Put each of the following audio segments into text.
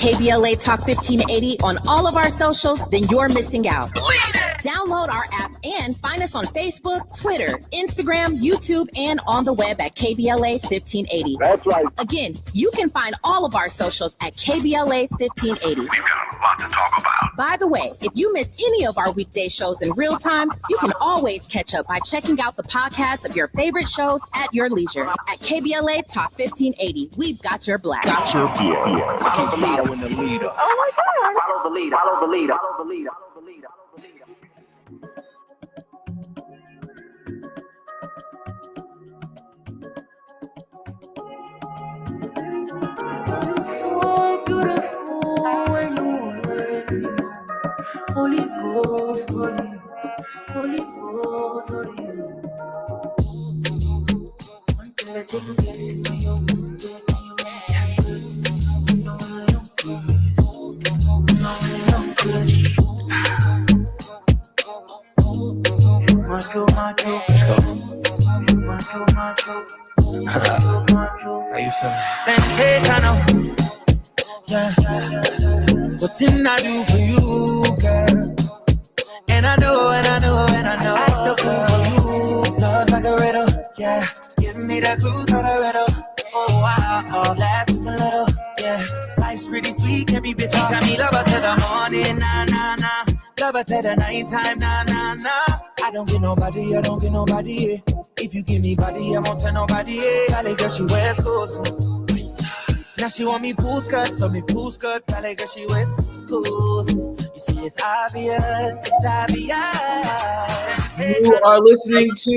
KBLA Talk 1580 on all of our socials, then you're missing out. Download our app and find us on Facebook, Twitter, Instagram, YouTube, and on the web at KBLA 1580. That's right. Again, you can find all of our socials at KBLA 1580. We've got a lot to talk about. By the way, if you miss any of our weekday shows in real time, you can always catch up by checking out the podcasts of your favorite shows at your leisure. At KBLA Talk 1580, we've got your black. Got your blood. Follow the leader. Oh my God. Follow the leader. Follow the leader. Follow the leader. So beautiful when you with me. Holy Ghost, Holy Ghost, Holy. Let's go. How you feeling? Sensational. Yeah. What didn't I do for you, girl? And I know. I act the fool for you. Love like a riddle. Yeah. Give me the clues to the riddle. Oh, wow. Laugh just a little. Yeah. Life's pretty sweet. Can't be bitchy. Tell me love her to the morning. Nah. Love her to the nighttime. Nah. I don't get nobody. If you give me body, I won't tell nobody. Valley girl, she wears clothes. Now she want me pool skirt, so me pool skirt. Valley girl, she wears clothes. You see, it's obvious. You are listening to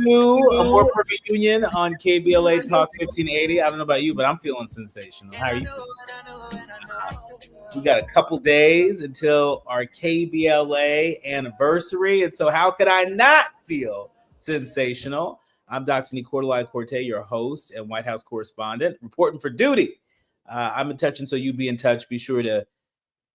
a Former U.N. on KBLA Talk 1580. I don't know about you, but I'm feeling sensational. How are you? We got a couple days until our KBLA anniversary, and so how could I not feel sensational? I'm Dr. Nii-Quartelai, your host and White House correspondent, reporting for duty. I'm in touch, and so you be in touch. Be sure to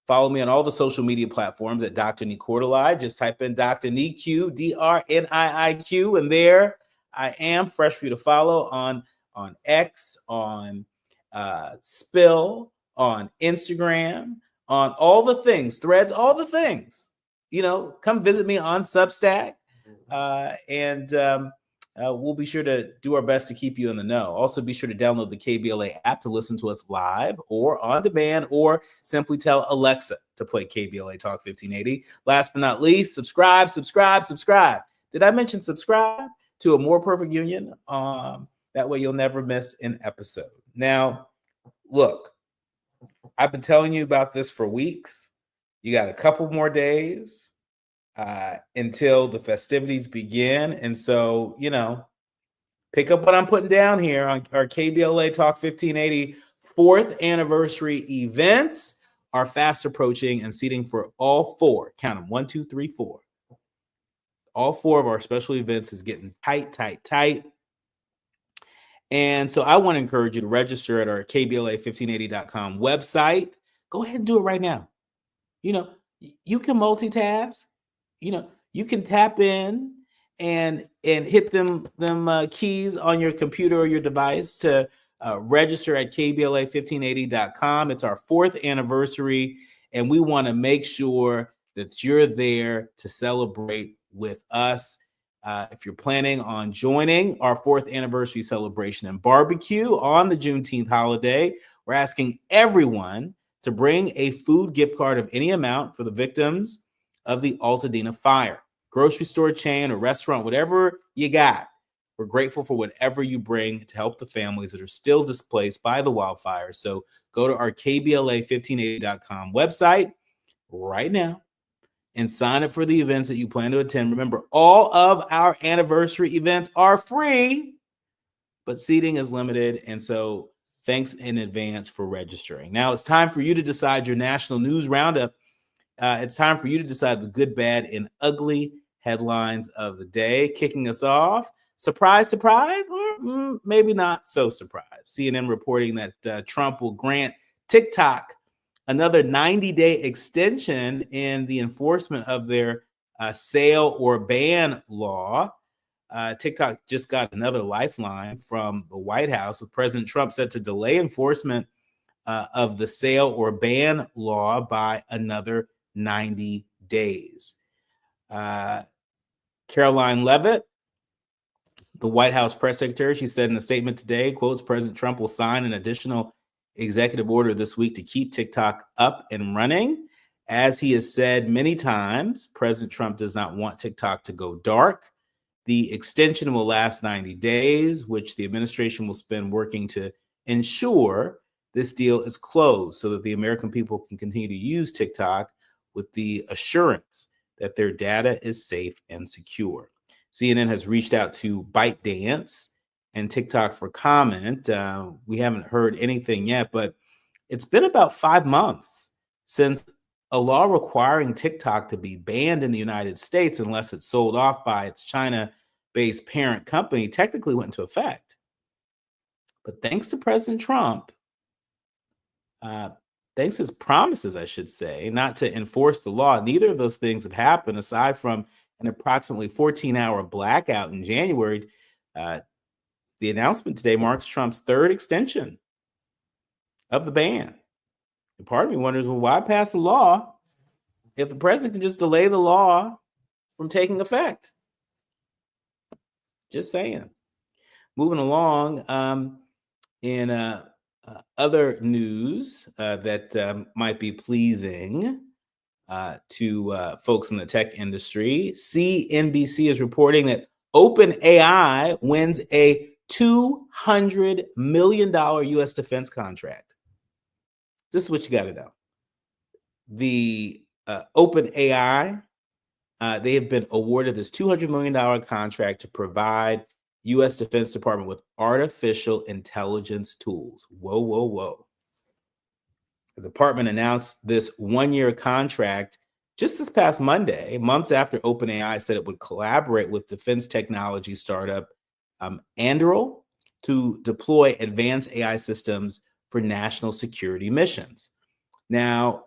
follow me on all the social media platforms at Dr. Nii-Quartelai. Just type in Dr. Nii-Q, DRNIIQ, and there I am, fresh for you to follow on X, on Spill, on Instagram, on all the things, Threads, all the things. Come visit me on Substack, and we'll be sure to do our best to keep you in the know. Also, be sure to download the KBLA app to listen to us live or on demand, or simply tell Alexa to play KBLA Talk 1580. Last but not least, subscribe. Did I mention subscribe to A More Perfect Union? That way you'll never miss an episode. Now, look, I've been telling you about this for weeks. You got a couple more days until the festivities begin. And so, pick up what I'm putting down here on our KBLA Talk 1580 4th anniversary events are fast approaching, and seating for all four, count them, 1, 2, 3, 4. All four of our special events is getting tight. And so I want to encourage you to register at our KBLA1580.com website. Go ahead and do it right now. You can multitask. You can tap in and hit them keys on your computer or your device to register at KBLA1580.com. It's our 4th anniversary, and we want to make sure that you're there to celebrate with us. If you're planning on joining our 4th anniversary celebration and barbecue on the Juneteenth holiday, we're asking everyone to bring a food gift card of any amount for the victims of the Altadena fire. Grocery store chain or restaurant, whatever you got. We're grateful for whatever you bring to help the families that are still displaced by the wildfire. So go to our KBLA1580.com website right now and sign up for the events that you plan to attend. Remember, all of our anniversary events are free, but seating is limited. And so thanks in advance for registering. Now it's time for you to decide your national news roundup. It's time for you to decide the good, bad, and ugly headlines of the day. Kicking us off, surprise, or maybe not so surprised. CNN reporting that Trump will grant TikTok another 90-day extension in the enforcement of their sale or ban law. TikTok just got another lifeline from the White House, with President Trump set to delay enforcement of the sale or ban law by another 90 days. Caroline Leavitt, the White House press secretary, she said in a statement today, quotes, President Trump will sign an additional executive order this week to keep TikTok up and running. As he has said many times, President Trump does not want TikTok to go dark. The extension will last 90 days, which the administration will spend working to ensure this deal is closed so that the American people can continue to use TikTok with the assurance that their data is safe and secure. CNN has reached out to ByteDance and TikTok for comment. We haven't heard anything yet, but it's been about 5 months since a law requiring TikTok to be banned in the United States unless it's sold off by its China-based parent company technically went into effect. But thanks to President Trump, thanks to his promises, I should say, not to enforce the law, neither of those things have happened aside from an approximately 14-hour blackout in January. The announcement today marks Trump's third extension of the ban. And part of me wonders, well, why pass a law if the president can just delay the law from taking effect? Just saying. Moving along, in other news that might be pleasing to folks in the tech industry, CNBC is reporting that OpenAI wins a $200 million U.S. defense contract. This is what you got to know. The OpenAI, they have been awarded this $200 million contract to provide U.S. Defense Department with artificial intelligence tools. Whoa, whoa, whoa. The department announced this one-year contract just this past Monday, months after OpenAI said it would collaborate with defense technology startup Anduril to deploy advanced AI systems for national security missions. Now,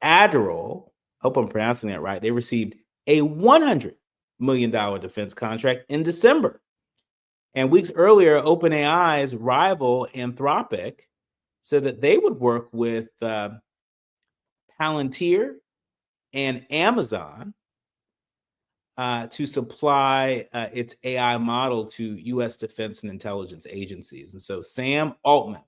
Anduril, hope I'm pronouncing that right, they received a $100 million defense contract in December. And weeks earlier, OpenAI's rival Anthropic said that they would work with Palantir and Amazon to supply its AI model to U.S. defense and intelligence agencies. And so Sam Altman,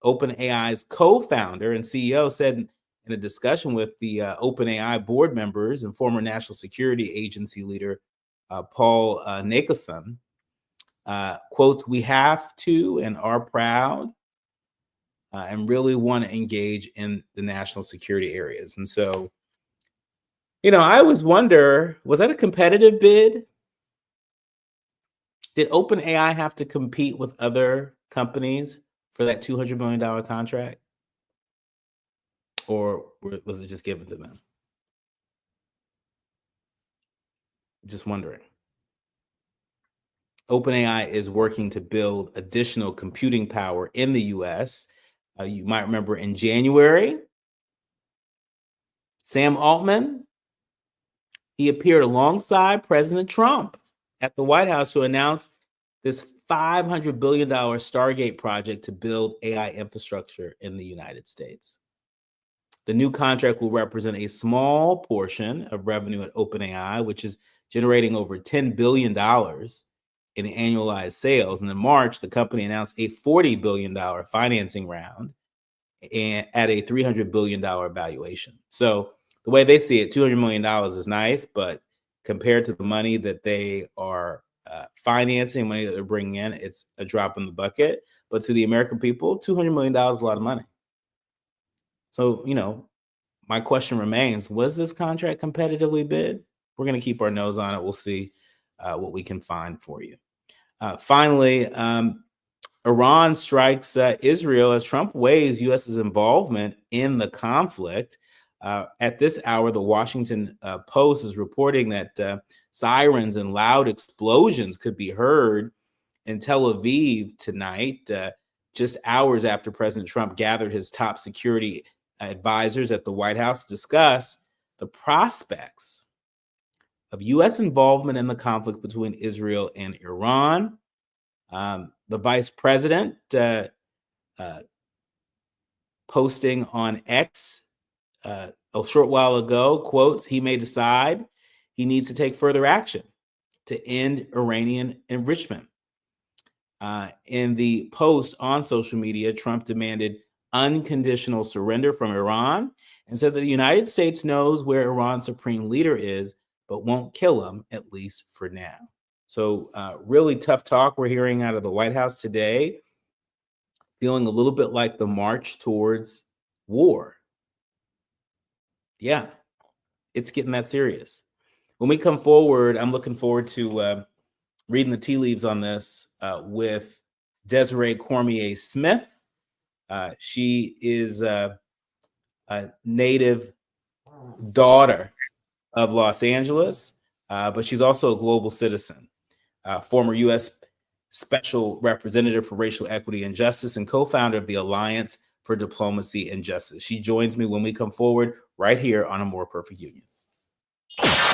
OpenAI's co-founder and CEO, said in a discussion with the OpenAI board members and former National Security Agency leader Paul Nicholson, quote, "We have to and are proud and really want to engage in the national security areas." And so, I always wonder, was that a competitive bid? Did OpenAI have to compete with other companies for that $200 million contract? Or was it just given to them? Just wondering. OpenAI is working to build additional computing power in the U.S. You might remember in January, Sam Altman, he appeared alongside President Trump at the White House to announce this $500 billion Stargate project to build AI infrastructure in the United States. The new contract will represent a small portion of revenue at OpenAI, which is generating over $10 billion in annualized sales. And in March, the company announced a $40 billion financing round and at a $300 billion valuation. So the way they see it, $200 million is nice, but compared to the money that they are financing, money that they're bringing in, it's a drop in the bucket. But to the American people, $200 million is a lot of money. So, my question remains, was this contract competitively bid? We're going to keep our nose on it. We'll see what we can find for you. Finally, Iran strikes Israel as Trump weighs U.S.'s involvement in the conflict. At this hour, the Washington Post is reporting that sirens and loud explosions could be heard in Tel Aviv tonight, just hours after President Trump gathered his top security advisors at the White House to discuss the prospects of U.S. involvement in the conflict between Israel and Iran. The vice president posting on X a short while ago, quotes, he may decide he needs to take further action to end Iranian enrichment. In the post on social media, Trump demanded unconditional surrender from Iran and said that the United States knows where Iran's supreme leader is, but won't kill him, at least for now. So really tough talk we're hearing out of the White House today, feeling a little bit like the march towards war. Yeah, it's getting that serious. When we come forward, I'm looking forward to reading the tea leaves on this with Desiree Cormier Smith. She is a native daughter of Los Angeles, but she's also a global citizen. Former U.S. Special Representative for Racial Equity and Justice and co-founder of the Alliance for Diplomacy and Justice. She joins me when we come forward right here on A More Perfect Union.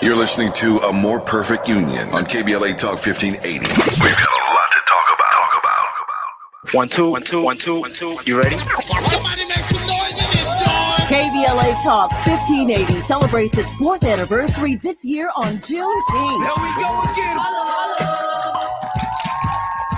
You're listening to A More Perfect Union on KBLA Talk 1580. We've got a lot to talk about. 1 2 1 2 1 2 1 2. You ready? Somebody make some noise in this joint. KBLA Talk 1580 celebrates its 4th anniversary this year on Juneteenth. Here we go again.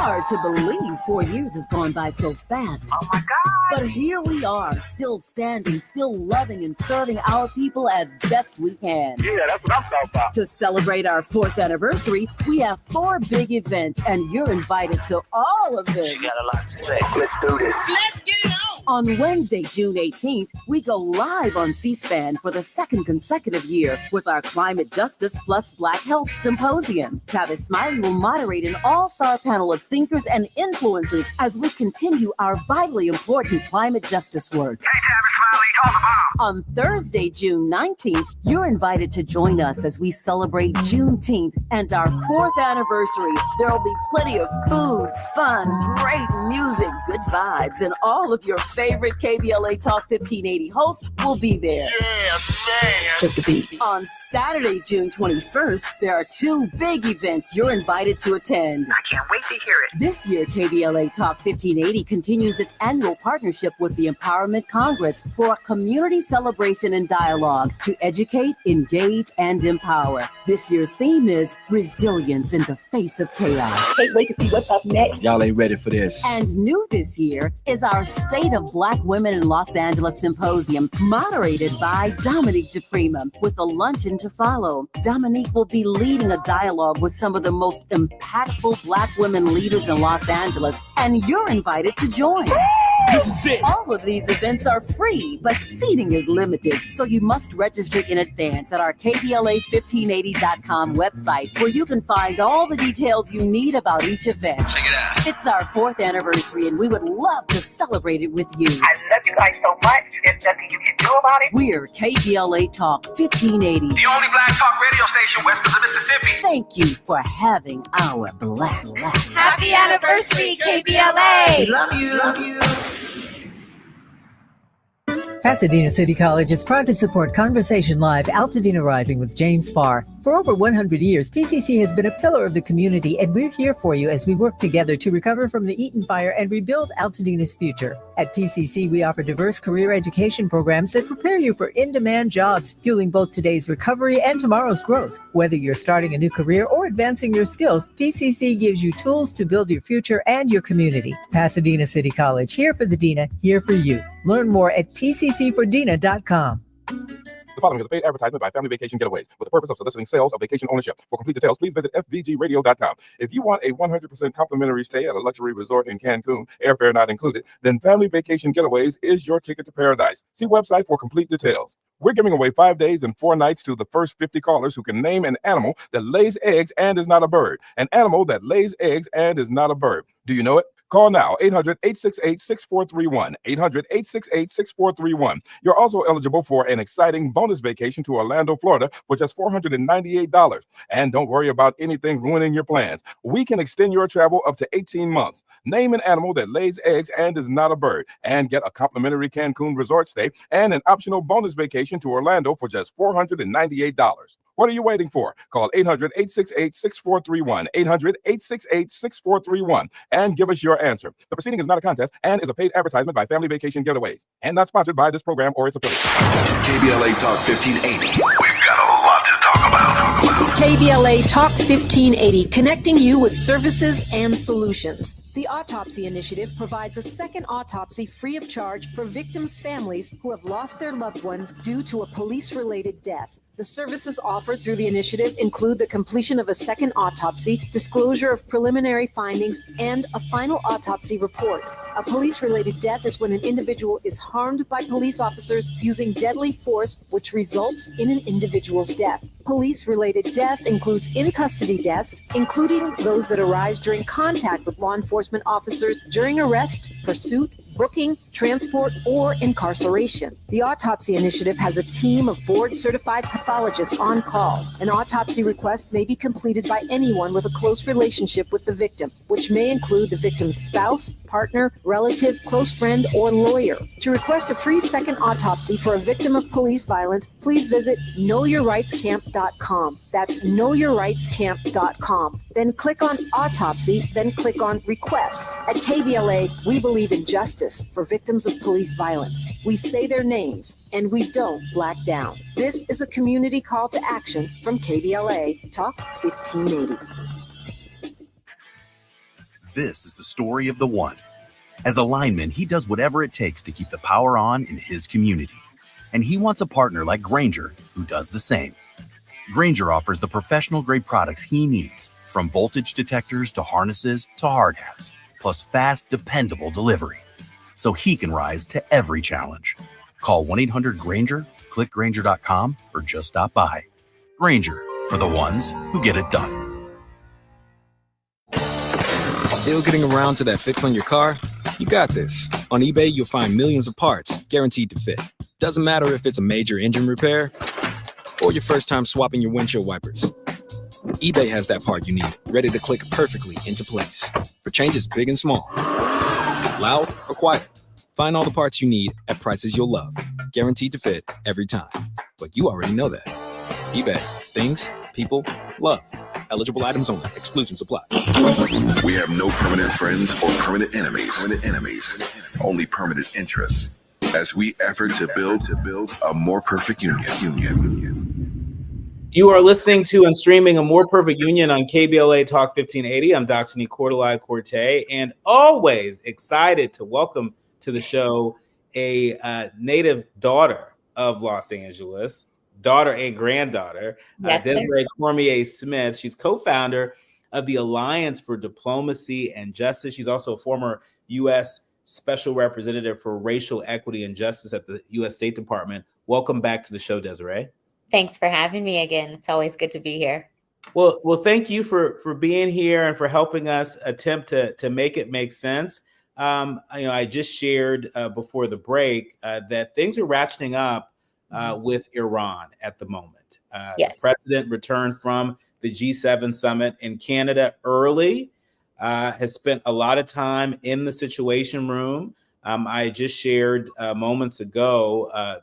Hard to believe 4 years has gone by so fast. Oh my God. But here we are, still standing, still loving and serving our people as best we can. Yeah, that's what I'm talking about. To celebrate our 4th anniversary, we have 4 big events, and you're invited to all of them. She got a lot to say. Let's do this. Let's get it on. On Wednesday, June 18th, we go live on C-SPAN for the 2nd consecutive year with our Climate Justice Plus Black Health Symposium. Tavis Smiley will moderate an all-star panel of thinkers and influencers as we continue our vitally important climate justice work. Hey, Tavis Smiley, talk about. On Thursday, June 19th, you're invited to join us as we celebrate Juneteenth and our 4th anniversary. There will be plenty of food, fun, great music, good vibes, and all of your favorite KBLA Talk 1580 hosts will be there. Yeah, man. Hit the beat. On Saturday, June 21st, there are 2 big events you're invited to attend. I can't wait to hear it. This year, KBLA Talk 1580 continues its annual partnership with the Empowerment Congress for a community celebration and dialogue to educate, engage, and empower. This year's theme is resilience in the face of chaos. Can't wait to see what's up next. Y'all ain't ready for this. And new this year is our State of Black Women in Los Angeles Symposium, moderated by Dominique DePrima, with a luncheon to follow. Dominique will be leading a dialogue with some of the most impactful Black women leaders in Los Angeles, and you're invited to join. This is it. All of these events are free, but seating is limited, so you must register in advance at our KBLA1580.com website, where you can find all the details you need about each event. Check it out. It's our 4th anniversary, and we would love to celebrate it with you. I love you guys so much. There's nothing you can do about it. We're KBLA Talk 1580. The only black talk radio station west of the Mississippi. Thank you for having our black. Happy anniversary, KBLA! Love you. Love you. Pasadena City College is proud to support Conversation Live Altadena Rising with James Farr. For over 100 years, PCC has been a pillar of the community, and we're here for you as we work together to recover from the Eaton fire and rebuild Altadena's future. At PCC, we offer diverse career education programs that prepare you for in-demand jobs, fueling both today's recovery and tomorrow's growth. Whether you're starting a new career or advancing your skills, PCC gives you tools to build your future and your community. Pasadena City College, here for the Dena, here for you. Learn more at pccfordena.com. The following is a paid advertisement by Family Vacation Getaways with the purpose of soliciting sales of vacation ownership. For complete details, please visit fvgradio.com. If you want a 100% complimentary stay at a luxury resort in Cancun, airfare not included, then Family Vacation Getaways is your ticket to paradise. See website for complete details. We're giving away 5 days and 4 nights to the first 50 callers who can name an animal that lays eggs and is not a bird. An animal that lays eggs and is not a bird. Do you know it? Call now, 800-868-6431, 800-868-6431. You're also eligible for an exciting bonus vacation to Orlando, Florida for just $498. And don't worry about anything ruining your plans. We can extend your travel up to 18 months. Name an animal that lays eggs and is not a bird, and get a complimentary Cancun resort stay and an optional bonus vacation to Orlando for just $498. What are you waiting for? Call 800-868-6431, 800-868-6431, and give us your answer. The proceeding is not a contest and is a paid advertisement by Family Vacation Getaways, and not sponsored by this program or its affiliates. KBLA Talk 1580. We've got a lot to talk about. KBLA Talk 1580, connecting you with services and solutions. The Autopsy Initiative provides a second autopsy free of charge for victims' families who have lost their loved ones due to a police-related death. The services offered through the initiative include the completion of a second autopsy, disclosure of preliminary findings, and a final autopsy report. A police-related death is when an individual is harmed by police officers using deadly force, which results in an individual's death. Police-related death includes in-custody deaths, including those that arise during contact with law enforcement officers during arrest, pursuit, booking, transport, or incarceration. The Autopsy Initiative has a team of board-certified pathologists on call. An autopsy request may be completed by anyone with a close relationship with the victim, which may include the victim's spouse, partner, relative, close friend, or lawyer. To request a free second autopsy for a victim of police violence, please visit knowyourrightscamp.com. That's knowyourrightscamp.com. Then click on Autopsy, then click on Request. At KBLA, we believe in justice for victims of police violence. We say their names, and we don't black down. This is a community call to action from KBLA Talk 1580. This is the story of the one. As a lineman, he does whatever it takes to keep the power on in his community. And he wants a partner like Grainger who does the same. Grainger offers the professional-grade products he needs, from voltage detectors to harnesses to hard hats, plus fast, dependable delivery, so he can rise to every challenge. Call 1-800-GRAINGER, click Grainger.com, or just stop by. Grainger, for the ones who get it done. Still getting around to that fix on your car? You got this. On eBay, you'll find millions of parts guaranteed to fit. Doesn't matter if it's a major engine repair or your first time swapping your windshield wipers. eBay has that part you need, ready to click perfectly into place for changes big and small, loud or quiet. Find all the parts you need at prices you'll love, guaranteed to fit every time. But you already know that. eBay. Things people love. Eligible items only. Exclusions apply. We have no permanent friends or permanent enemies. Only permanent interests. As we effort to build a more perfect union. You are listening to and streaming A More Perfect Union on KBLA Talk 1580. I'm Dr. Nii-Quartelai Corte, and always excited to welcome to the show a native daughter of Los Angeles, daughter and granddaughter, Yes, Desiree Cormier Smith. She's co-founder of the Alliance for Diplomacy and Justice. She's also a former U.S. Special Representative for Racial Equity and Justice at the U.S. State Department. Welcome back to the show, Desiree. Thanks for having me again. It's always good to be here. Well, thank you for being here and for helping us attempt to make it make sense. I just shared before the break that things are ratcheting up with Iran at the moment. Yes. The president returned from the G7 summit in Canada early, has spent a lot of time in the Situation Room. I just shared moments ago a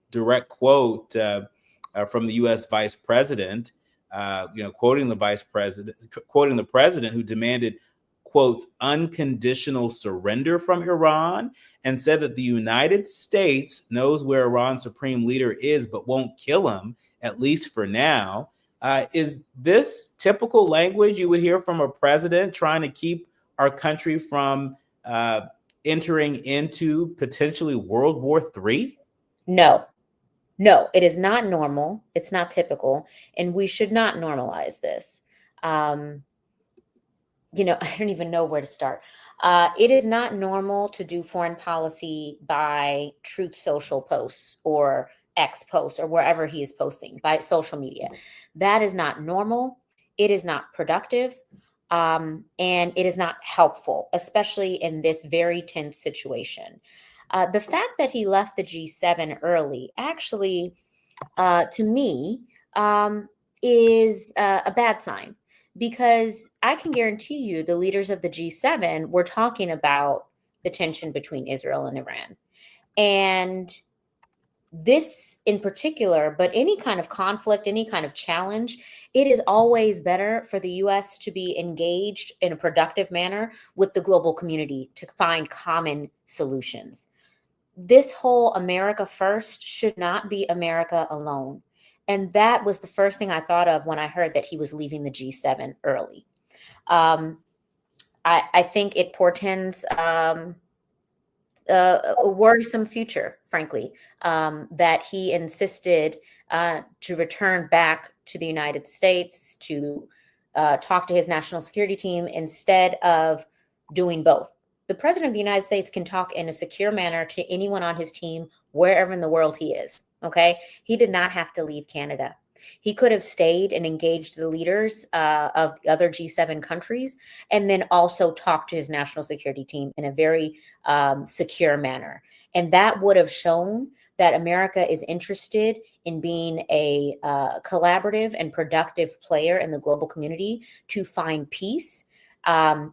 direct quote from the U.S. Vice President, quoting the president who demanded, quote, unconditional surrender from Iran, and said that the United States knows where Iran's supreme leader is, but won't kill him, at least for now. Is this typical language you would hear from a president trying to keep our country from entering into potentially World War III? No, it is not normal. It's not typical. And we should not normalize this. I don't even know where to start. It is not normal to do foreign policy by Truth Social posts or X posts or wherever he is posting by social media. That is not normal. It is not productive. And it is not helpful, especially in this very tense situation. The fact that he left the G7 early actually, to me, is a bad sign. Because I can guarantee you the leaders of the G7 were talking about the tension between Israel and Iran. And This in particular, but any kind of conflict, any kind of challenge, it is always better for the U.S. to be engaged in a productive manner with the global community to find common solutions. This whole America first should not be America alone. And that was the first thing I thought of when I heard that he was leaving the G7 early. I think it portends a worrisome future, frankly, that he insisted to return back to the United States to talk to his national security team instead of doing both. The president of the United States can talk in a secure manner to anyone on his team, wherever in the world he is. Okay. He did not have to leave Canada. He could have stayed and engaged the leaders of the other G7 countries, and then also talked to his national security team in a very secure manner. And that would have shown that America is interested in being a collaborative and productive player in the global community to find peace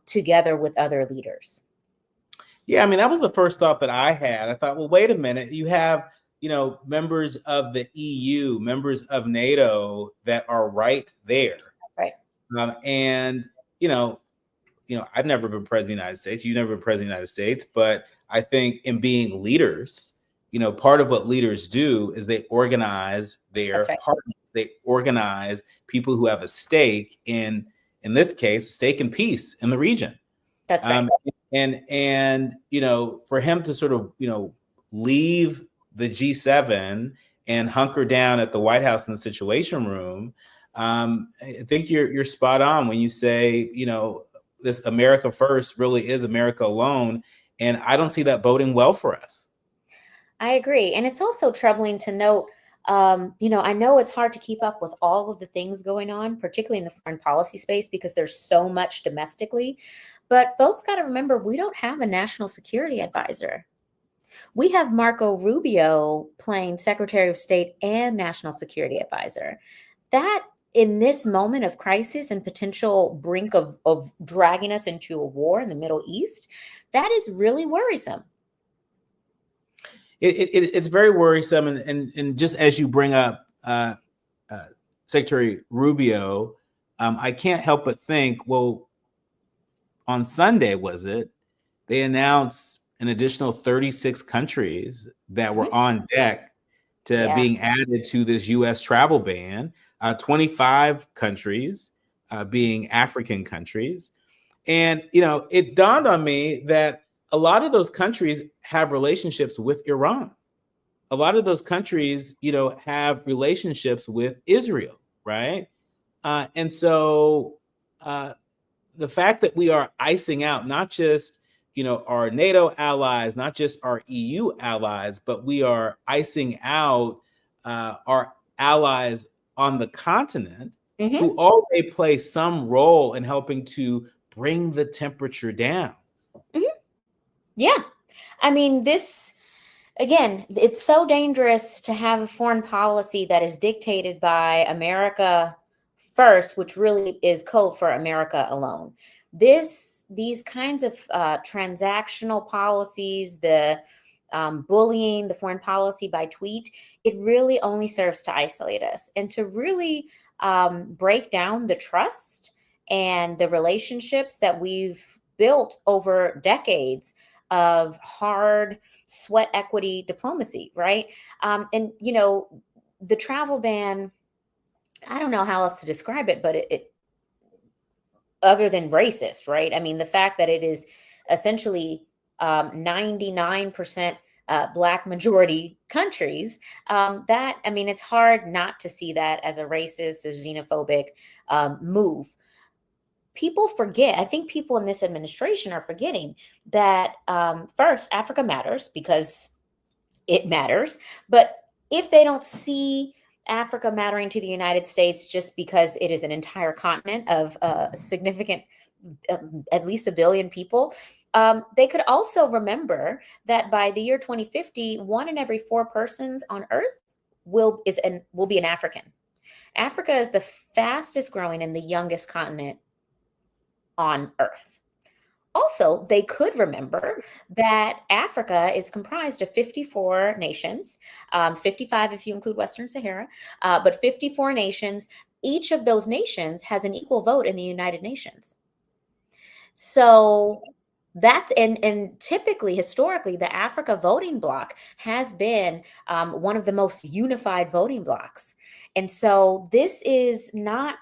together with other leaders. Yeah, I mean, that was the first thought that I had. I thought, well, wait a minute. You have, members of the EU, members of NATO that are right there. Right. And, I've never been president of the United States. You've never been president of the United States. But I think in being leaders, part of what leaders do is they organize their partners. They organize people who have a stake in this case, a stake in peace in the region. That's right. And for him to sort of, leave the G7 and hunker down at the White House in the Situation Room, I think you're spot on when you say, this America first really is America alone. And I don't see that boding well for us. I agree. And it's also troubling to note, I know it's hard to keep up with all of the things going on, particularly in the foreign policy space, because there's so much domestically. But folks got to remember, we don't have a national security advisor. We have Marco Rubio playing Secretary of State and National Security Advisor. That, in this moment of crisis and potential brink of dragging us into a war in the Middle East, that is really worrisome. It's very worrisome. And just as you bring up Secretary Rubio, I can't help but think, well, on Sunday, they announced an additional 36 countries that were on deck to being added to this U.S. travel ban, 25 countries being African countries. And, it dawned on me that a lot of those countries have relationships with Iran. A lot of those countries, have relationships with Israel, right? And so the fact that we are icing out not just, our NATO allies, not just our EU allies, but we are icing out our allies on the continent who all may play some role in helping to bring the temperature down. Yeah. I mean, again, it's so dangerous to have a foreign policy that is dictated by America first, which really is code for America alone. These kinds of transactional policies, the bullying, the foreign policy by tweet, it really only serves to isolate us and to really break down the trust and the relationships that we've built over decades of hard sweat equity diplomacy, right? And, the travel ban, I don't know how else to describe it, but it other than racist, right? I mean, the fact that it is essentially 99% Black majority countries, it's hard not to see that as a racist or xenophobic move. People forget, I think people in this administration are forgetting that first, Africa matters because it matters. But if they don't see Africa mattering to the United States just because it is an entire continent of significant, at least 1 billion people, they could also remember that by the year 2050, 1 in every 4 persons on Earth will be an African. Africa is the fastest growing and the youngest continent on Earth. Also, they could remember that Africa is comprised of 54 nations, 55 if you include Western Sahara, but 54 nations. Each of those nations has an equal vote in the United Nations. So that's and typically, historically, the Africa voting bloc has been one of the most unified voting blocs. And so this is not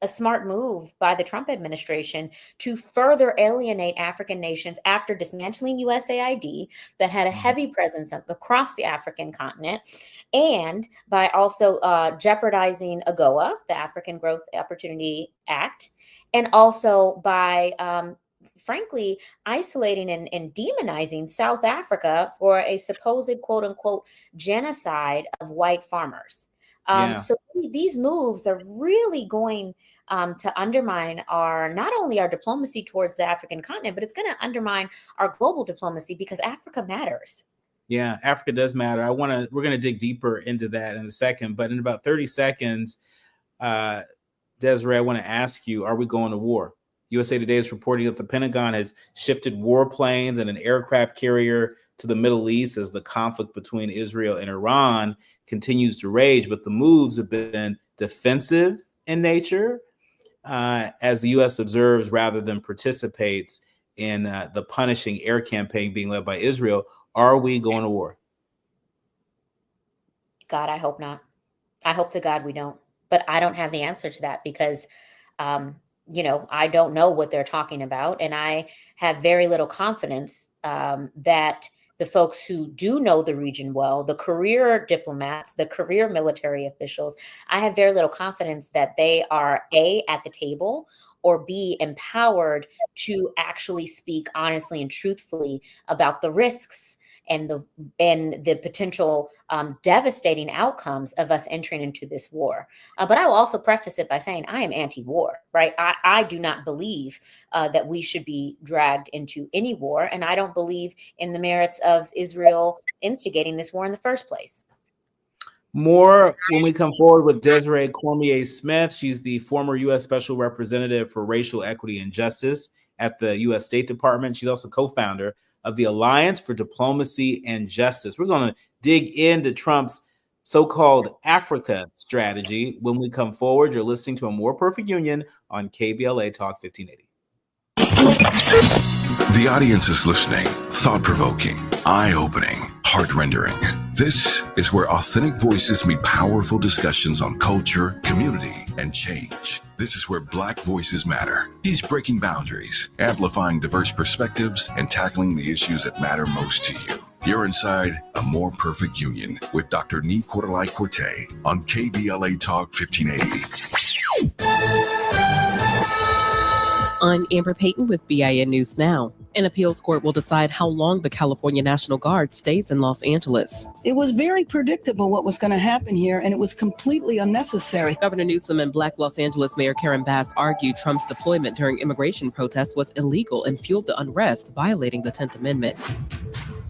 a smart move by the Trump administration to further alienate African nations after dismantling USAID that had a heavy presence across the African continent, and by also jeopardizing AGOA, the African Growth Opportunity Act, and also by frankly isolating and demonizing South Africa for a supposed quote unquote genocide of white farmers. So these moves are really going to undermine not only our diplomacy towards the African continent, but it's going to undermine our global diplomacy because Africa matters. Yeah, Africa does matter. We're going to dig deeper into that in a second, but in about 30 seconds, Desiree, I want to ask you, are we going to war? USA Today is reporting that the Pentagon has shifted warplanes and an aircraft carrier to the Middle East as the conflict between Israel and Iran continues to rage, but the moves have been defensive in nature as the U.S. observes rather than participates in the punishing air campaign being led by Israel. Are we going to war? God, I hope not. I hope to God we don't. But I don't have the answer to that because, I don't know what they're talking about. And I have very little confidence that the folks who do know the region well, the career diplomats, the career military officials, I have very little confidence that they are A, at the table, or B, empowered to actually speak honestly and truthfully about the risks and the potential devastating outcomes of us entering into this war. But I will also preface it by saying I am anti-war, right? I do not believe that we should be dragged into any war, and I don't believe in the merits of Israel instigating this war in the first place. More when we come forward with Desiree Cormier Smith. She's the former U.S. Special Representative for Racial Equity and Justice at the U.S. State Department. She's also co-founder of the Alliance for Diplomacy and Justice. We're going to dig into Trump's so-called Africa strategy when we come forward. You're listening to A More Perfect Union on KBLA Talk 1580. The audience is listening. Thought-provoking, eye-opening, heart-rendering. This is where authentic voices meet powerful discussions on culture, community, and change. This is where Black voices matter. He's breaking boundaries, amplifying diverse perspectives, and tackling the issues that matter most to you. You're inside A More Perfect Union with Dr. Nii-Quartelai on KBLA Talk 1580. I'm Amber Payton with BIN News Now. An appeals court will decide how long the California National Guard stays in Los Angeles. It was very predictable what was going to happen here, and it was completely unnecessary. Governor Newsom and Black Los Angeles Mayor Karen Bass argued Trump's deployment during immigration protests was illegal and fueled the unrest, violating the 10th Amendment.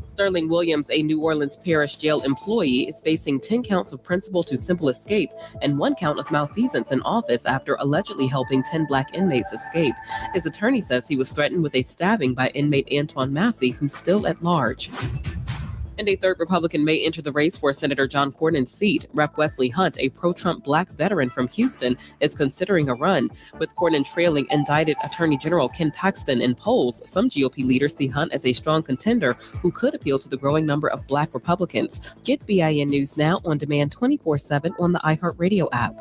Sterling Williams, a New Orleans Parish Jail employee, is facing 10 counts of principal to simple escape and 1 count of malfeasance in office after allegedly helping 10 Black inmates escape. His attorney says he was threatened with a stabbing by inmate Antoine Massey, who's still at large. And a third Republican may enter the race for Senator John Cornyn's seat. Rep. Wesley Hunt, a pro-Trump Black veteran from Houston, is considering a run. With Cornyn trailing indicted Attorney General Ken Paxton in polls, some GOP leaders see Hunt as a strong contender who could appeal to the growing number of Black Republicans. Get BIN News Now on demand 24/7 on the iHeartRadio app.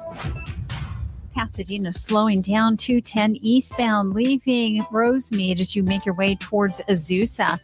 Pasadena slowing down 210 eastbound, leaving Rosemead as you make your way towards Azusa.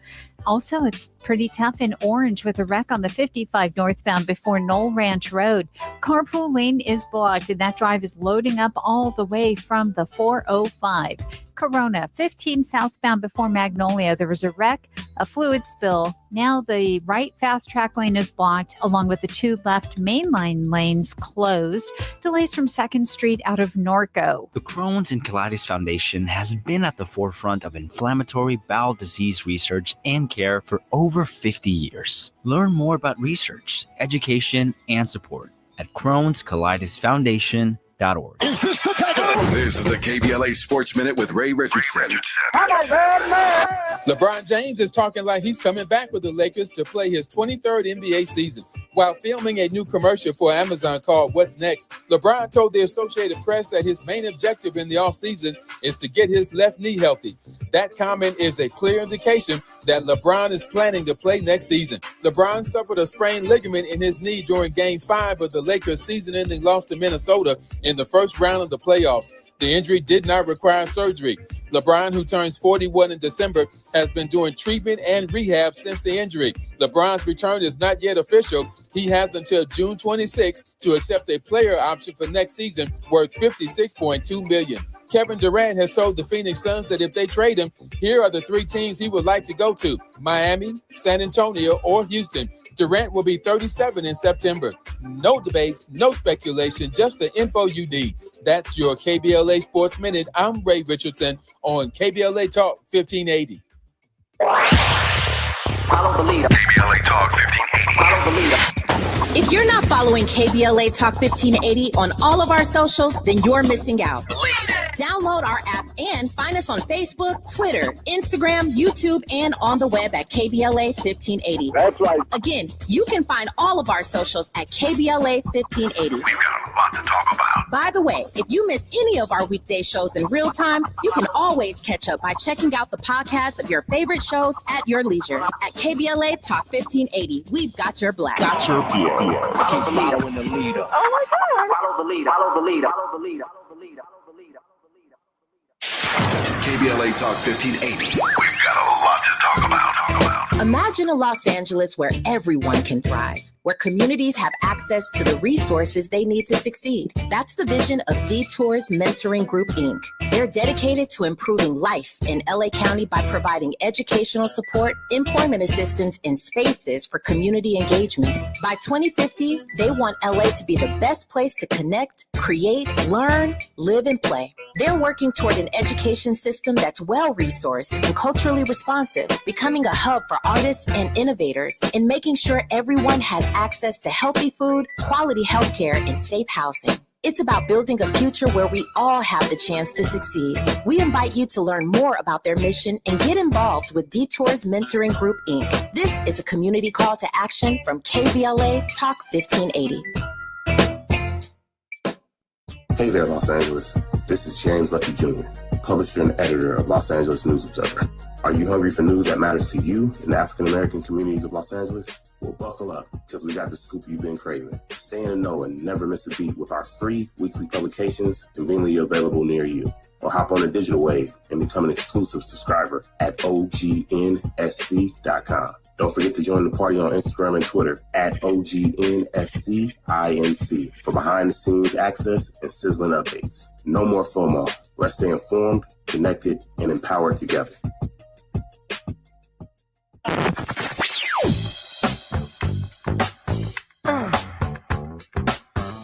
Also, it's pretty tough in Orange with a wreck on the 55 northbound before Knoll Ranch Road. Carpool lane is blocked, and that drive is loading up all the way from the 405. Corona, 15 southbound before Magnolia. There was a wreck, a fluid spill. Now the right fast track lane is blocked, along with the 2 left mainline lanes closed. Delays from 2nd Street out of Norco. The Crohn's and Colitis Foundation has been at the forefront of inflammatory bowel disease research and care for over 50 years. Learn more about research, education, and support at Crohn'sColitisFoundation.org. KBLA.org. This is the KBLA Sports Minute with Ray Richardson. LeBron James is talking like he's coming back with the Lakers to play his 23rd NBA season. While filming a new commercial for Amazon called What's Next, LeBron told the Associated Press that his main objective in the offseason is to get his left knee healthy. That comment is a clear indication that LeBron is planning to play next season. LeBron suffered a sprained ligament in his knee during Game 5 of the Lakers' season-ending loss to Minnesota in the first round of the playoffs. The injury did not require surgery. LeBron, who turns 41 in December, has been doing treatment and rehab since the injury. LeBron's return is not yet official. He has until June 26 to accept a player option for next season worth $56.2 million. Kevin Durant has told the Phoenix Suns that if they trade him, here are the 3 teams he would like to go to: Miami, San Antonio, or Houston. Durant will be 37 in September. No debates, no speculation, just the info you need. That's your KBLA Sports Minute. I'm Ray Richardson on KBLA Talk 1580. Follow the leader. KBLA Talk 1580. Follow the leader. If you're not following KBLA Talk 1580 on all of our socials, then you're missing out. Download our app and find us on Facebook, Twitter, Instagram, YouTube, and on the web at KBLA 1580. That's right. Again, you can find all of our socials at KBLA 1580. We've got a lot to talk about. By the way, if you miss any of our weekday shows in real time, you can always catch up by checking out the podcast of your favorite shows at your leisure. At KBLA Talk 1580, we've got your black. Got your black. Keep following the leader. Oh my God. Follow the leader. Follow the leader. Follow the leader. KBLA Talk 1580. We've got a lot to talk about. Imagine a Los Angeles where everyone can thrive, where communities have access to the resources they need to succeed. That's the vision of Detours Mentoring Group, Inc. They're dedicated to improving life in LA County by providing educational support, employment assistance, and spaces for community engagement. By 2050, they want LA to be the best place to connect, create, learn, live, and play. They're working toward an education system that's well-resourced and culturally responsive, becoming a hub for artists and innovators, and making sure everyone has access to healthy food, quality healthcare, and safe housing. It's about building a future where we all have the chance to succeed. We invite you to learn more about their mission and get involved with Detours Mentoring Group, Inc. This is a community call to action from KBLA Talk 1580. Hey there, Los Angeles. This is James Lucky Jr., publisher and editor of Los Angeles News Observer. Are you hungry for news that matters to you in the African-American communities of Los Angeles? Well, buckle up, because we got the scoop you've been craving. Stay in the know and never miss a beat with our free weekly publications conveniently available near you. Or hop on the digital wave and become an exclusive subscriber at OGNSC.com. Don't forget to join the party on Instagram and Twitter at OGNSCINC for behind-the-scenes access and sizzling updates. No more FOMO. Let's stay informed, connected, and empowered together.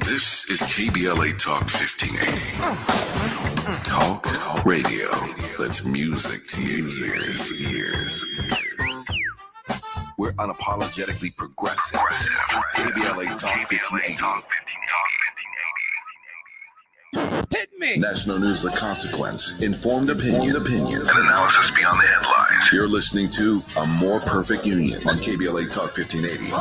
This is KBLA Talk 1580. Talk radio. That's music to your ears. We're unapologetically progressive. KBLA Talk 1580. Hit me. National news of consequence. Informed opinion. And analysis beyond the headlines. You're listening to A More Perfect Union on KBLA Talk 1580.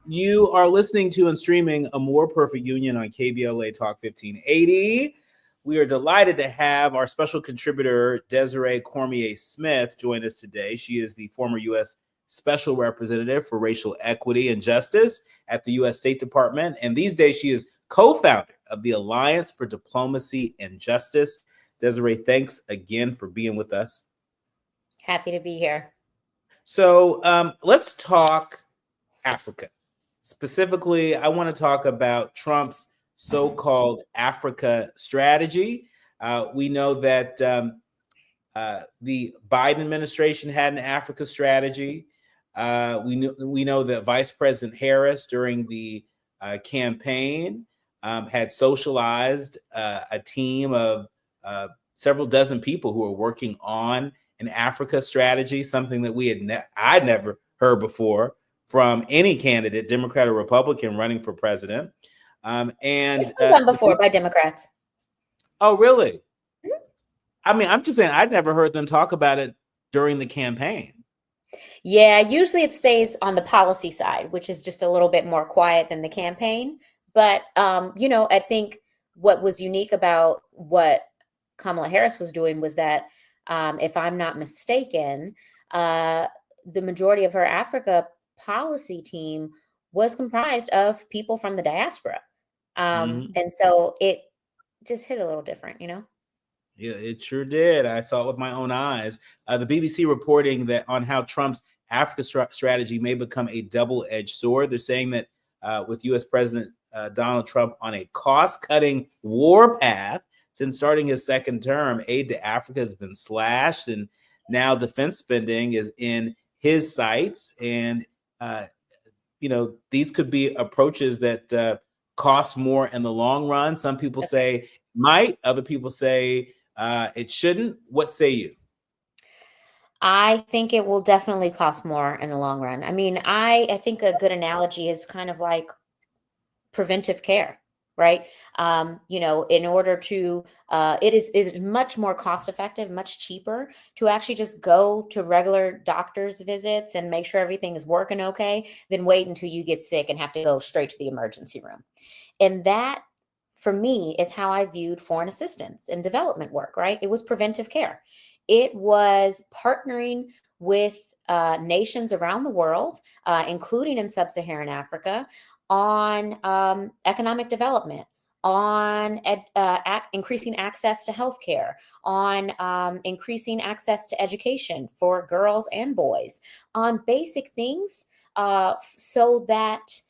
You are listening to and streaming A More Perfect Union on KBLA Talk 1580. We are delighted to have our special contributor, Desiree Cormier Smith, join us today. She is the former U.S. Special Representative for Racial Equity and Justice at the U.S. State Department. And these days, she is co-founder of the Alliance for Diplomacy and Justice. Desiree, thanks again for being with us. Happy to be here. So let's talk Africa. Specifically, I want to talk about Trump's so-called Africa strategy. We know that the Biden administration had an Africa strategy. We know that Vice President Harris during the campaign had socialized a team of several dozen people who are working on an Africa strategy, something that I'd never heard before from any candidate, Democrat or Republican, running for president. And It's been done before by Democrats. Oh, really? I mean, I'm just saying, I'd never heard them talk about it during the campaign. Yeah, usually it stays on the policy side, which is just a little bit more quiet than the campaign. But, I think what was unique about what Kamala Harris was doing was that, if I'm not mistaken, the majority of her Africa policy team was comprised of people from the diaspora. And so it just hit a little different, Yeah, it sure did. I saw it with my own eyes. The BBC reporting that on how Trump's Africa strategy may become a double-edged sword. They're saying that with U.S. President Donald Trump on a cost-cutting war path since starting his second term, aid to Africa has been slashed, and now defense spending is in his sights. And these could be approaches that cost more in the long run. Some people say might, other people say it shouldn't. What say you? I think it will definitely cost more in the long run. I mean, I think a good analogy is kind of like preventive care, right? In order to, it is much more cost effective, much cheaper to actually just go to regular doctor's visits and make sure everything is working okay than wait until you get sick and have to go straight to the emergency room. And that, for me, is how I viewed foreign assistance and development work, right? It was preventive care. It was partnering with nations around the world, including in sub-Saharan Africa, on economic development, on increasing access to healthcare, on increasing access to education for girls and boys, on basic things so that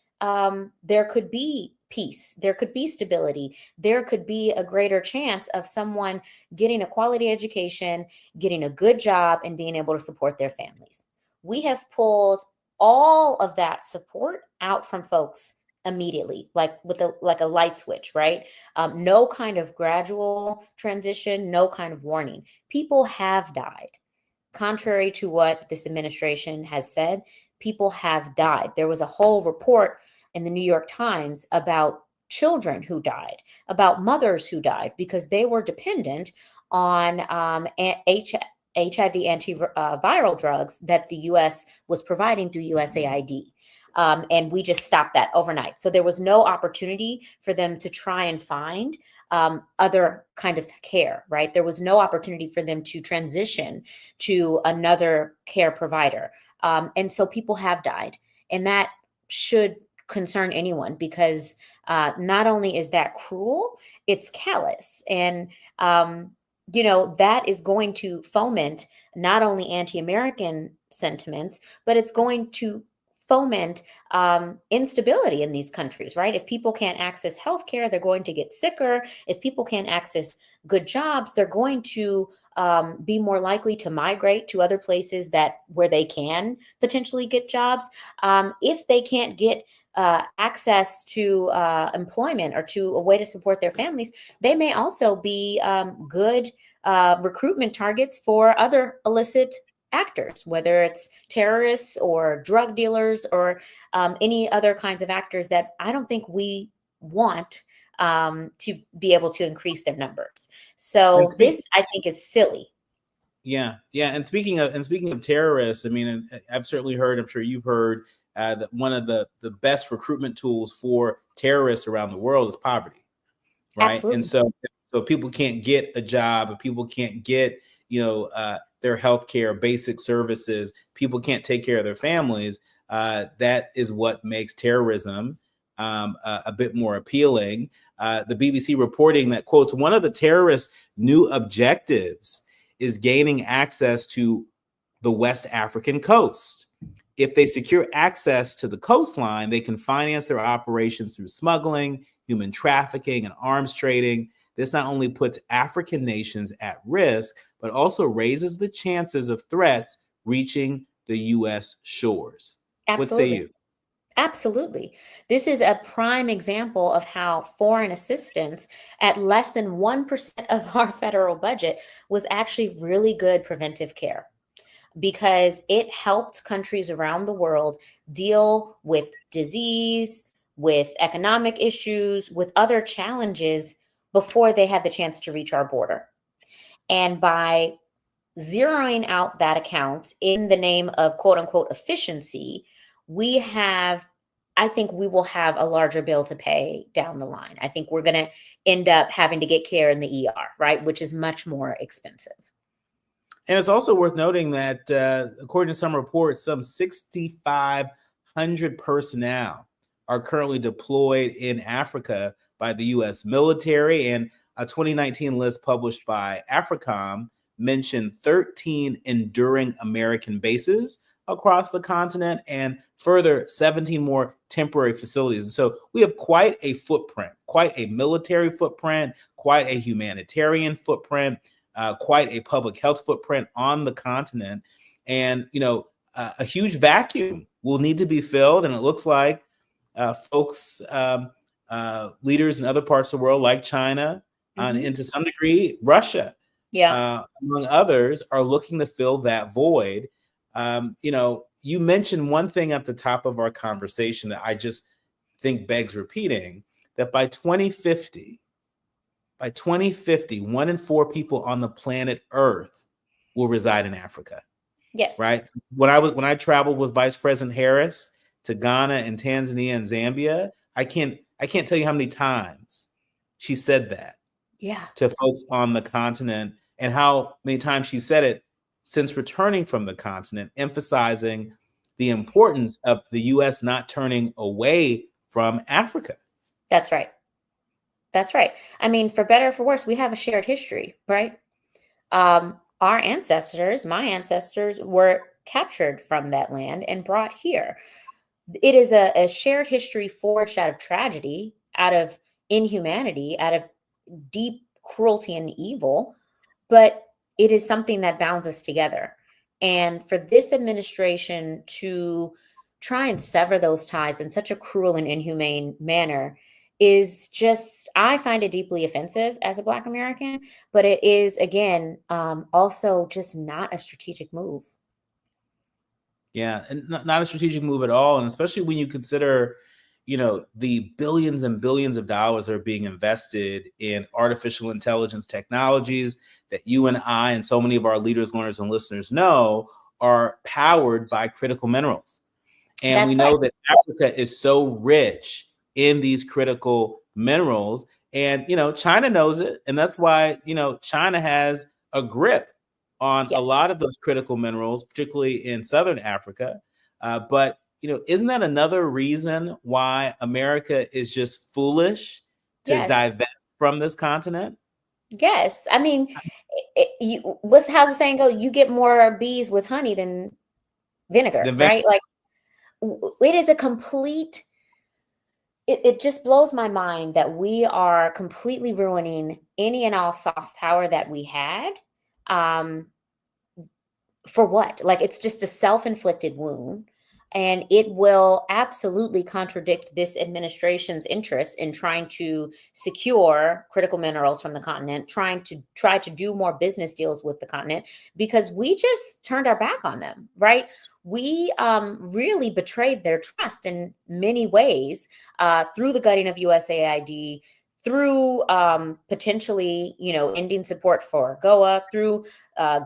there could be peace, there could be stability, there could be a greater chance of someone getting a quality education, getting a good job, and being able to support their families. We have pulled all of that support out from folks immediately, like with a light switch, right? No kind of gradual transition, no kind of warning. People have died. Contrary to what this administration has said, people have died. There was a whole report in the New York Times about children who died, about mothers who died because they were dependent on HIV antiviral drugs that the U.S. was providing through USAID. And we just stopped that overnight. So there was no opportunity for them to try and find other kind of care, right? There was no opportunity for them to transition to another care provider. And so people have died. And that should concern anyone because not only is that cruel, it's callous. And, that is going to foment not only anti-American sentiments, but it's going to foment instability in these countries, right? If people can't access healthcare, they're going to get sicker. If people can't access good jobs, they're going to be more likely to migrate to other places where they can potentially get jobs. If they can't get access to employment or to a way to support their families, they may also be good recruitment targets for other illicit actors, whether it's terrorists or drug dealers or any other kinds of actors that I don't think we want to be able to increase their numbers. So this, I think, is silly. Yeah. And speaking of terrorists, I mean, I've certainly heard, I'm sure you've heard, that one of the best recruitment tools for terrorists around the world is poverty, right? Absolutely. And so people can't get a job, if people can't get, their healthcare, basic services, people can't take care of their families. That is what makes terrorism a bit more appealing. The BBC reporting that, quotes, one of the terrorists' new objectives is gaining access to the West African coast. If they secure access to the coastline, they can finance their operations through smuggling, human trafficking, and arms trading. This not only puts African nations at risk, but also raises the chances of threats reaching the U.S. shores. Absolutely. What say you? Absolutely. This is a prime example of how foreign assistance at less than 1% of our federal budget was actually really good preventive care, because it helped countries around the world deal with disease, with economic issues, with other challenges before they had the chance to reach our border. And by zeroing out that account in the name of quote unquote efficiency, I think we will have a larger bill to pay down the line. I think we're going to end up having to get care in the ER, right? Which is much more expensive. And it's also worth noting that according to some reports, some 6,500 personnel are currently deployed in Africa by the U.S. military. And a 2019 list published by AFRICOM mentioned 13 enduring American bases across the continent and further 17 more temporary facilities. And so we have quite a footprint, quite a military footprint, quite a humanitarian footprint, quite a public health footprint on the continent. And, a huge vacuum will need to be filled. And it looks like folks, leaders in other parts of the world like China, and to some degree, Russia, among others, are looking to fill that void. You mentioned one thing at the top of our conversation that I just think begs repeating, that by 2050, 1 in 4 people on the planet Earth will reside in Africa. Yes. Right. When I traveled with Vice President Harris to Ghana and Tanzania and Zambia, I can't tell you how many times she said that to folks on the continent, and how many times she said it since returning from the continent, emphasizing the importance of the U.S. not turning away from Africa. That's right. That's right. I mean, for better or for worse, we have a shared history, right? Our ancestors, my ancestors, were captured from that land and brought here. It is a shared history forged out of tragedy, out of inhumanity, out of deep cruelty and evil, but it is something that bounds us together. And for this administration to try and sever those ties in such a cruel and inhumane manner is just, I find it deeply offensive as a Black American, but it is, again, also just not a strategic move. Yeah, and not a strategic move at all. And especially when you consider, the billions and billions of dollars that are being invested in artificial intelligence technologies that you and I and so many of our leaders, learners, and listeners know are powered by critical minerals. And we know that Africa is so rich in these critical minerals. And, China knows it. And that's why, China has a grip on a lot of those critical minerals, particularly in Southern Africa. But isn't that another reason why America is just foolish to divest from this continent? Yes. I mean, how's the saying go? You get more bees with honey than vinegar, right? Like, it is a complete, it just blows my mind that we are completely ruining any and all soft power that we had. For what? Like, it's just a self-inflicted wound. And it will absolutely contradict this administration's interest in trying to secure critical minerals from the continent, try to do more business deals with the continent, because we just turned our back on them, right? We really betrayed their trust in many ways through the gutting of USAID, through potentially, ending support for AGOA, through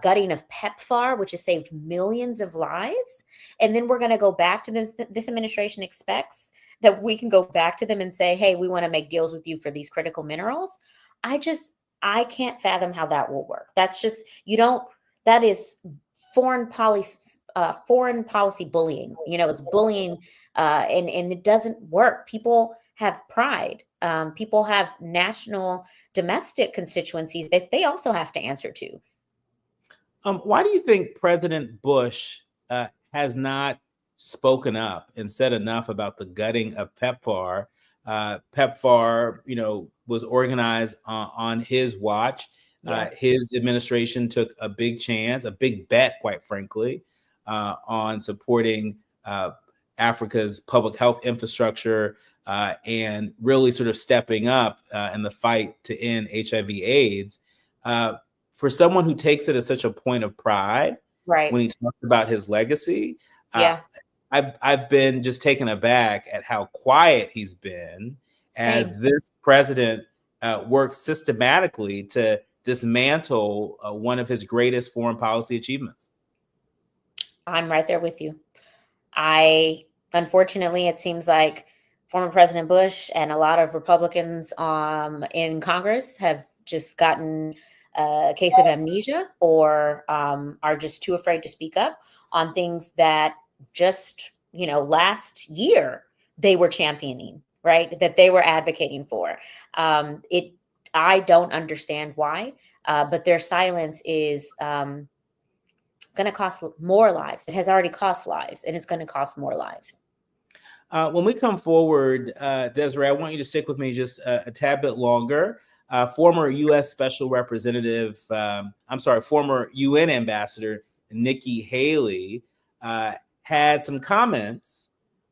gutting of PEPFAR, which has saved millions of lives. And then we're going to go back to this. This administration expects that we can go back to them and say, hey, we want to make deals with you for these critical minerals. I can't fathom how that will work. That's just, that is foreign policy bullying. It's bullying and it doesn't work. People have pride. People have national, domestic constituencies that they also have to answer to. Why do you think President Bush has not spoken up and said enough about the gutting of PEPFAR? PEPFAR, was organized on his watch. His administration took a big chance, a big bet, quite frankly, on supporting Africa's public health infrastructure and really sort of stepping up in the fight to end HIV/AIDS. For someone who takes it as such a point of pride, right, when he talks about his legacy, I've been just taken aback at how quiet he's been as this president works systematically to dismantle one of his greatest foreign policy achievements. I'm right there with you. Unfortunately, it seems like former President Bush and a lot of Republicans in Congress have just gotten a case of amnesia or are just too afraid to speak up on things that just, last year they were championing, right? That they were advocating for. I don't understand why, but their silence is going to cost more lives. It has already cost lives, and it's going to cost more lives. When we come forward, Desiree, I want you to stick with me just a tad bit longer. Former U.S. Special Representative, former U.N. Ambassador Nikki Haley had some comments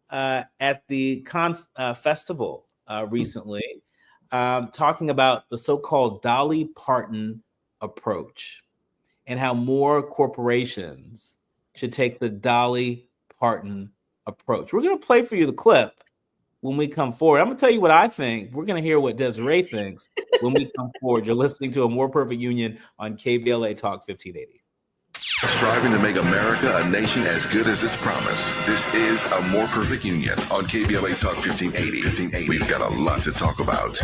at the festival recently, talking about the so-called Dolly Parton Approach and how more corporations should take the Dolly Parton approach. We're going to play for you the clip when we come forward. I'm going to tell you what I think. We're going to hear what Desiree thinks when we come forward. You're listening to A More Perfect Union on KBLA Talk 1580. Striving to make America a nation as good as its promise. This is A More Perfect Union on KBLA Talk 1580. We've got a lot to talk about.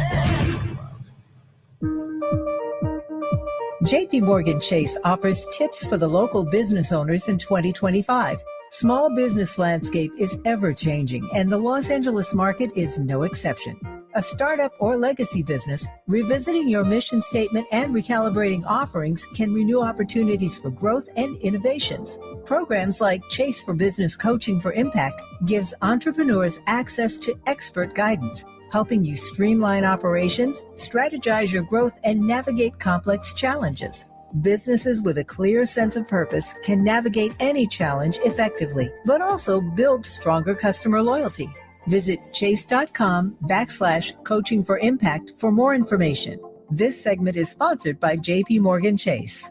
JP Morgan Chase offers tips for the local business owners in 2025. Small business landscape is ever changing, and the Los Angeles market is no exception. A startup or legacy business, revisiting your mission statement and recalibrating offerings can renew opportunities for growth and innovations. Programs like Chase for Business Coaching for Impact gives entrepreneurs access to expert guidance, helping you streamline operations, strategize your growth, and navigate complex challenges. Businesses with a clear sense of purpose can navigate any challenge effectively, but also build stronger customer loyalty. Visit chase.com/coaching for impact for more information. This segment is sponsored by JP Morgan Chase.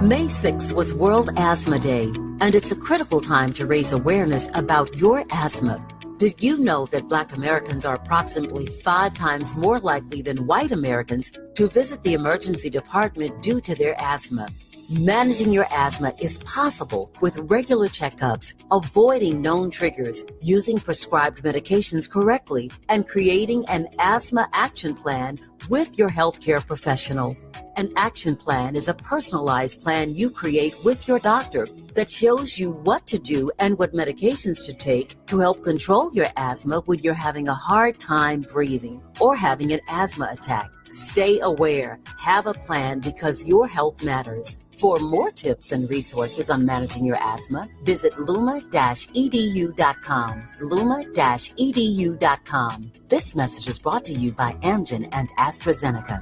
May 6th was World Asthma Day, and it's a critical time to raise awareness about your asthma. Did you know that Black Americans are approximately 5 times more likely than white Americans to visit the emergency department due to their asthma? Managing your asthma is possible with regular checkups, avoiding known triggers, using prescribed medications correctly, and creating an asthma action plan with your healthcare professional. An action plan is a personalized plan you create with your doctor that shows you what to do and what medications to take to help control your asthma when you're having a hard time breathing or having an asthma attack. Stay aware. Have a plan because your health matters. For more tips and resources on managing your asthma, visit luma-edu.com. luma-edu.com. This message is brought to you by Amgen and AstraZeneca.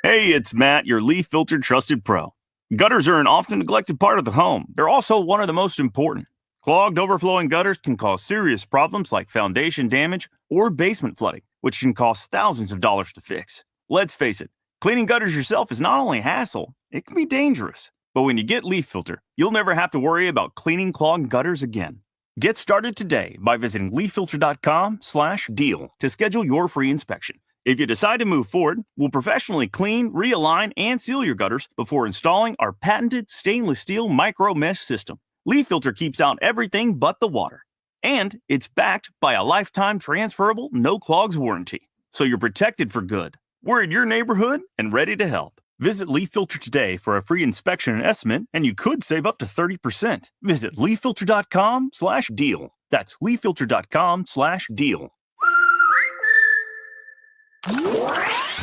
Hey, it's Matt, your leaf filter trusted pro. Gutters are an often neglected part of the home. They're also one of the most important. Clogged, overflowing gutters can cause serious problems like foundation damage or basement flooding, which can cost thousands of dollars to fix. Let's face it, cleaning gutters yourself is not only a hassle, it can be dangerous. But when you get Leaf Filter, you'll never have to worry about cleaning clogged gutters again. Get started today by visiting leaffilter.com/deal to schedule your free inspection. If you decide to move forward, we'll professionally clean, realign, and seal your gutters before installing our patented stainless steel micro mesh system. Leaf Filter keeps out everything but the water. And it's backed by a lifetime transferable no clogs warranty. So you're protected for good. We're in your neighborhood and ready to help. Visit Leaf Filter today for a free inspection and estimate, and you could save up to 30%. Visit leaffilter.com/deal. That's leaffilter.com/deal.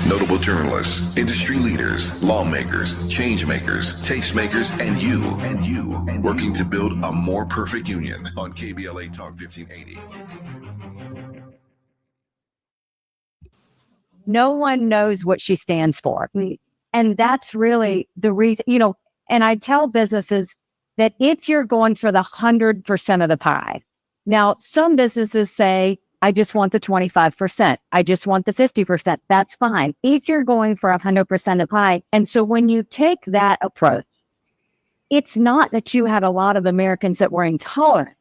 Notable journalists, industry leaders, lawmakers, change makers, tastemakers, and you, working to build a more perfect union on KBLA Talk 1580. No one knows what she stands for. And that's really the reason, and I tell businesses that if you're going for the 100% of the pie, Now, some businesses say, I just want the 25%. I just want the 50%. That's fine. If you're going for 100% of pie. And so when you take that approach, it's not that you had a lot of Americans that were intolerant.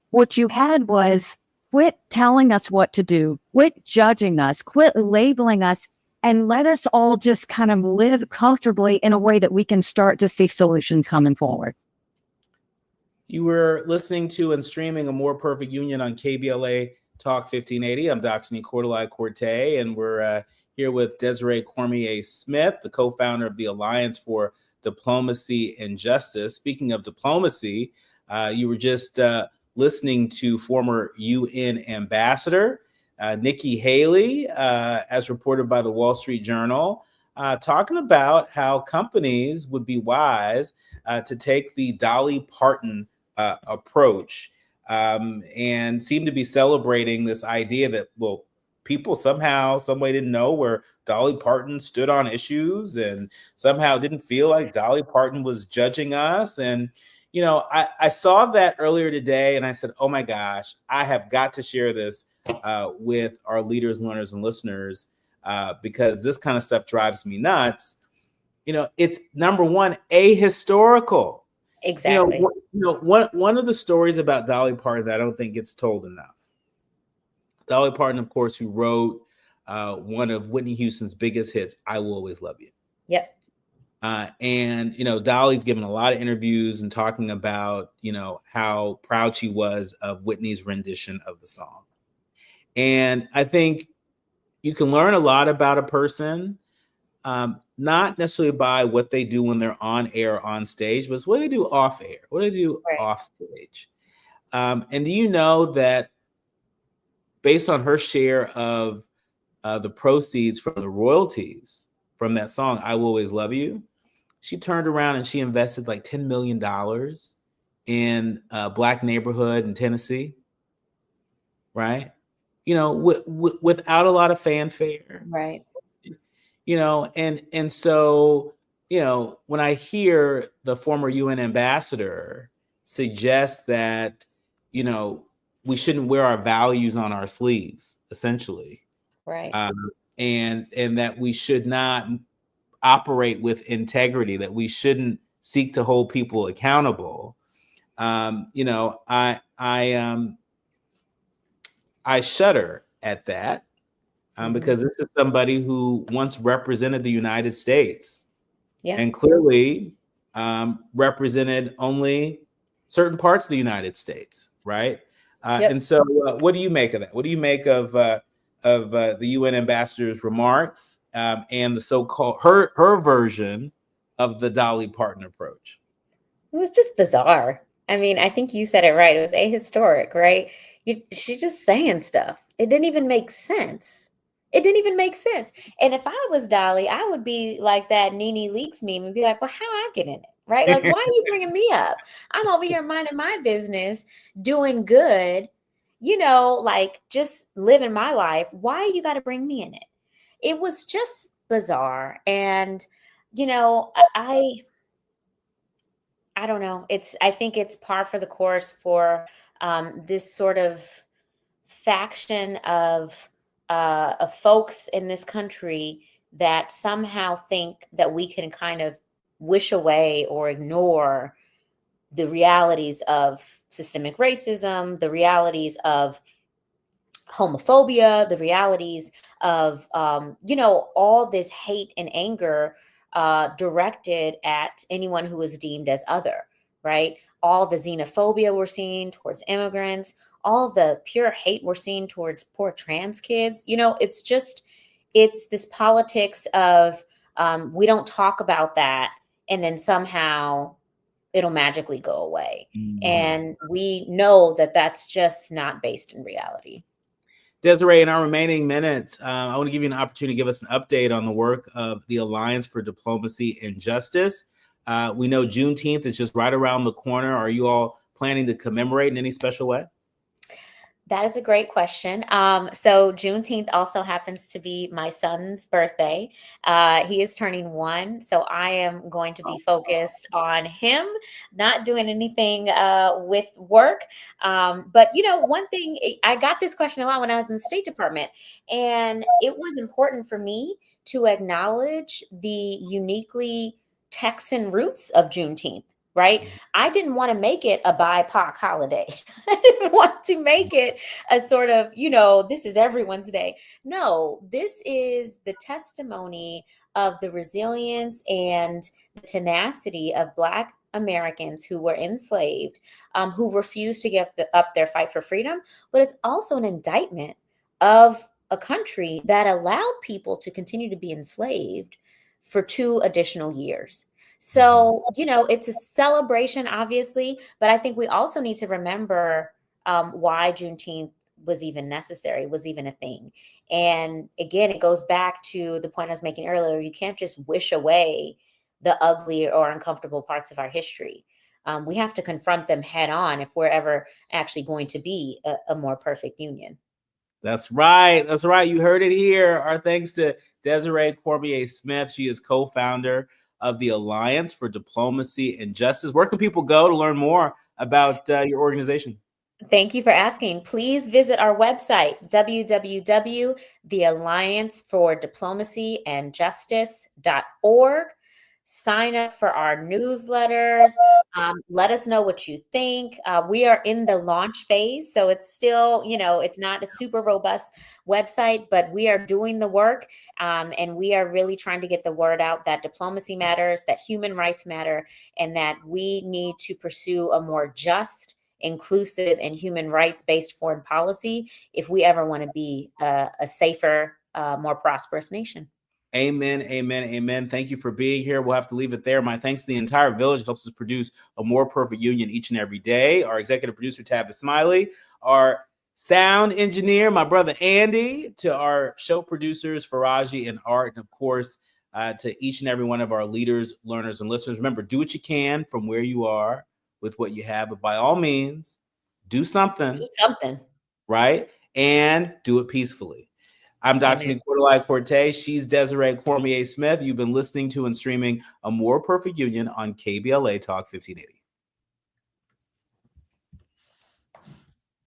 What you had was quit telling us what to do, quit judging us, quit labeling us, and let us all just kind of live comfortably in a way that we can start to see solutions coming forward. You were listening to and streaming A More Perfect Union on KBLA Talk 1580. I'm Dr. Nii-Quartelai, and we're here with Desiree Cormier Smith, the co-founder of the Alliance for Diplomacy and Justice. Speaking of diplomacy, you were just listening to former UN ambassador Nikki Haley, as reported by the Wall Street Journal, talking about how companies would be wise to take the Dolly Parton approach and seem to be celebrating this idea that, well, people somehow, some way didn't know where Dolly Parton stood on issues and somehow didn't feel like Dolly Parton was judging us. And, you know, I saw that earlier today and I said, oh my gosh, I have got to share this with our leaders, learners, and listeners because this kind of stuff drives me nuts. You know, it's number one, ahistorical. Exactly. One of the stories about Dolly Parton that I don't think gets told enough. Dolly Parton, of course, who wrote one of Whitney Houston's biggest hits, I Will Always Love You. Yep. And, you know, Dolly's given a lot of interviews and talking about, you know, how proud she was of Whitney's rendition of the song. And I think you can learn a lot about a person, not necessarily by what they do when they're on air or on stage, but it's what they do off air, what they do off stage. And do you know that based on her share of the proceeds from the royalties from that song, I Will Always Love You, she turned around and she invested like $10 million in a Black neighborhood in Tennessee, right? You know, without a lot of fanfare. Right. You know, and so, you know, when I hear the former UN ambassador suggest that, you know, we shouldn't wear our values on our sleeves, essentially. Right. And that we should not operate with integrity, that we shouldn't seek to hold people accountable. You know, I shudder at that because this is somebody who once represented the United States and clearly represented only certain parts of the United States, right? And so what do you make of that? What do you make of the UN ambassador's remarks and the so-called her version of the Dolly Parton approach? It was just bizarre. I mean, I think you said it right. It was ahistoric, right? She's just saying stuff. It didn't even make sense. It didn't even make sense. And if I was Dolly, I would be like that Nene Leakes meme and be like, well, how I get in it, right? Like, why are you bringing me up? I'm over here minding my business, doing good, you know, like just living my life. Why you got to bring me in it? It was just bizarre. And, you know, I don't know. I think it's par for the course for this sort of faction of folks in this country that somehow think that we can kind of wish away or ignore the realities of systemic racism, the realities of homophobia, the realities of, you know, all this hate and anger directed at anyone who is deemed as other, right? All the xenophobia we're seeing towards immigrants, all the pure hate we're seeing towards poor trans kids. You know, it's this politics of we don't talk about that and then somehow it'll magically go away. And we know that that's just not based in reality. Desiree, in our remaining minutes, I want to give you an opportunity to give us an update on the work of the Alliance for Diplomacy and Justice. We know Juneteenth is just right around the corner. Are you all planning to commemorate in any special way? That is a great question. So Juneteenth also happens to be my son's birthday. He is turning 1, so I am going to be focused on him, not doing anything with work. But one thing, I got this question a lot when I was in the State Department, and it was important for me to acknowledge the uniquely Texan roots of Juneteenth. Right? I didn't want to make it a BIPOC holiday. I didn't want to make it a sort of, this is everyone's day. No, this is the testimony of the resilience and the tenacity of Black Americans who were enslaved, who refused to give up their fight for freedom. But it's also an indictment of a country that allowed people to continue to be enslaved for 2 additional years. So, it's a celebration, obviously, but I think we also need to remember why Juneteenth was even necessary, was even a thing. And again, it goes back to the point I was making earlier. You can't just wish away the ugly or uncomfortable parts of our history. We have to confront them head on if we're ever actually going to be a more perfect union. That's right. That's right. You heard it here. Our thanks to Desiree Cormier Smith. She is co-founder of the Alliance for Diplomacy and Justice. Where can people go to learn more about your organization? Thank you for asking. Please visit our website, www.theallianceforDiplomacyandjustice.org. Sign up for our newsletters. Let us know what you think. We are in the launch phase, so it's still, it's not a super robust website, but we are doing the work, and we are really trying to get the word out that diplomacy matters, that human rights matter, and that we need to pursue a more just, inclusive, and human rights-based foreign policy if we ever want to be a safer, more prosperous nation. Amen, amen, amen. Thank you for being here. We'll have to leave it there. My thanks to the entire village helps us produce a more perfect union each and every day. Our executive producer, Tavis Smiley, our sound engineer, my brother Andy, to our show producers, Faraji and Art, and of course, to each and every one of our leaders, learners, and listeners. Remember, do what you can from where you are with what you have, but by all means, do something. Do something. Right? And do it peacefully. I'm Dr. Nii-Quartelai Cortez. She's Desiree Cormier Smith. You've been listening to and streaming A More Perfect Union on KBLA Talk 1580.